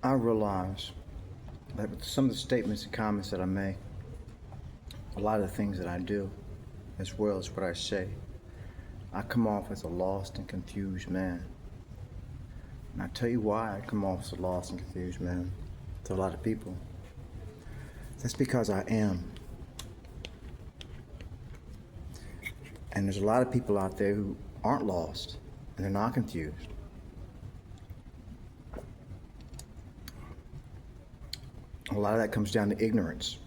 I realize that with some of the statements and comments that I make, a lot of the things that I do, as well as what I say, I come off as a lost and confused man. And I tell you why I come off as a lost and confused man to a lot of people. That's because I am. And there's a lot of people out there who aren't lost and they're not confused. A lot of that comes down to ignorance.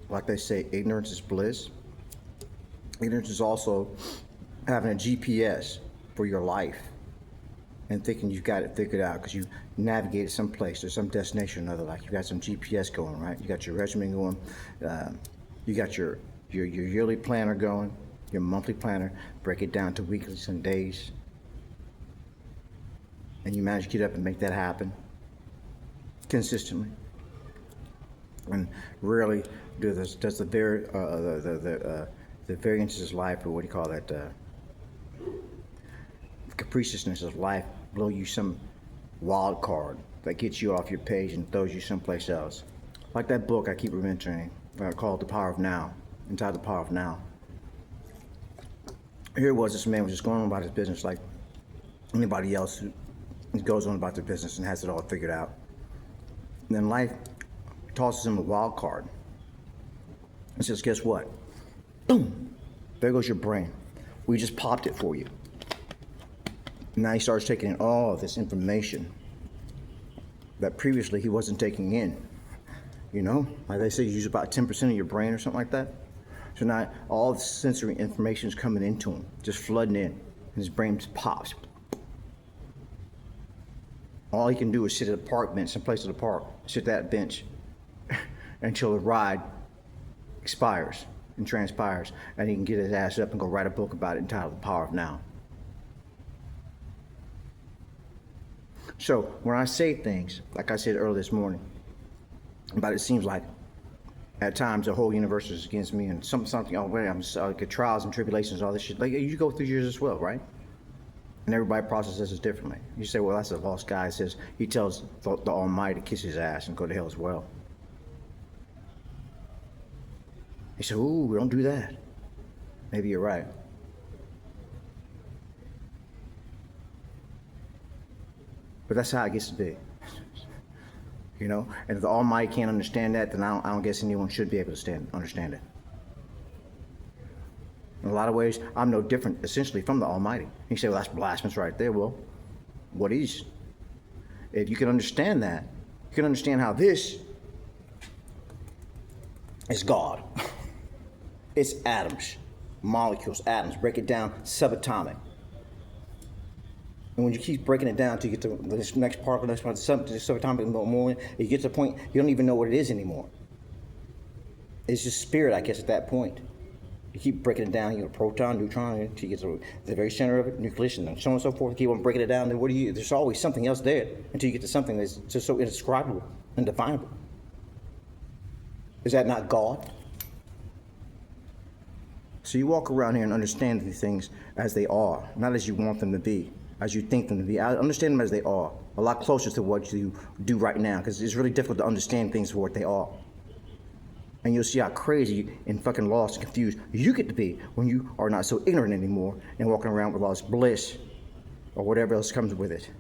Like they say, ignorance is bliss. Ignorance is also having a GPS for your life and thinking you've got it figured out because you navigated someplace or some destination or another. Like you got some GPS going, right? You got your regimen going. You got your yearly planner going, your monthly planner. Break it down to weeklies and days, and you manage to get up and make that happen consistently. And rarely does the variances of life, or what do you call that, capriciousness of life, blow you some wild card that gets you off your page and throws you someplace else. Like that book I keep mentioning, called The Power of Now, entitled The Power of Now. Here it was, this man was just going on about his business like anybody else who goes on about their business and has it all figured out. And then life tosses him a wild card and says, guess what? Boom! There goes your brain. We just popped it for you. Now he starts taking in all of this information that previously he wasn't taking in. You know, like they say, you use about 10% of your brain or something like that. So now all the sensory information is coming into him, just flooding in, and his brain just pops. All he can do is sit at a park bench, someplace at the park, sit at that bench until the ride expires and transpires, and he can get his ass up and go write a book about it entitled The Power of Now. So when I say things, like I said earlier this morning, about it seems like at times the whole universe is against me and something, oh wait, I'm like trials and tribulations, all this shit. Like you go through yours as well, right? And everybody processes it differently. You say, well, that's a lost guy. It says he tells the Almighty to kiss his ass and go to hell as well. He said, ooh, don't do that. Maybe you're right. But that's how it gets to be. You know? And if the Almighty can't understand that, then I don't guess anyone should be able to understand it. In a lot of ways, I'm no different, essentially, from the Almighty. You say, well, that's blasphemous right there. Well, what is? If you can understand that, you can understand how this is God. It's atoms, molecules, atoms. Break it down, subatomic. And when you keep breaking it down till you get to this next particle, next one, subatomic, more, you get to the point you don't even know what it is anymore. It's just spirit, I guess, at that point. You keep breaking it down, you get a proton, neutron, until you get to the very center of it, nucleus, and so on and so forth. You keep on breaking it down, then there's always something else there until you get to something that's just so indescribable, indefinable. Is that not God? So you walk around here and understand these things as they are, not as you want them to be, as you think them to be. I understand them as they are, a lot closer to what you do right now, because it's really difficult to understand things for what they are. And you'll see how crazy and fucking lost and confused you get to be when you are not so ignorant anymore and walking around with all this bliss or whatever else comes with it.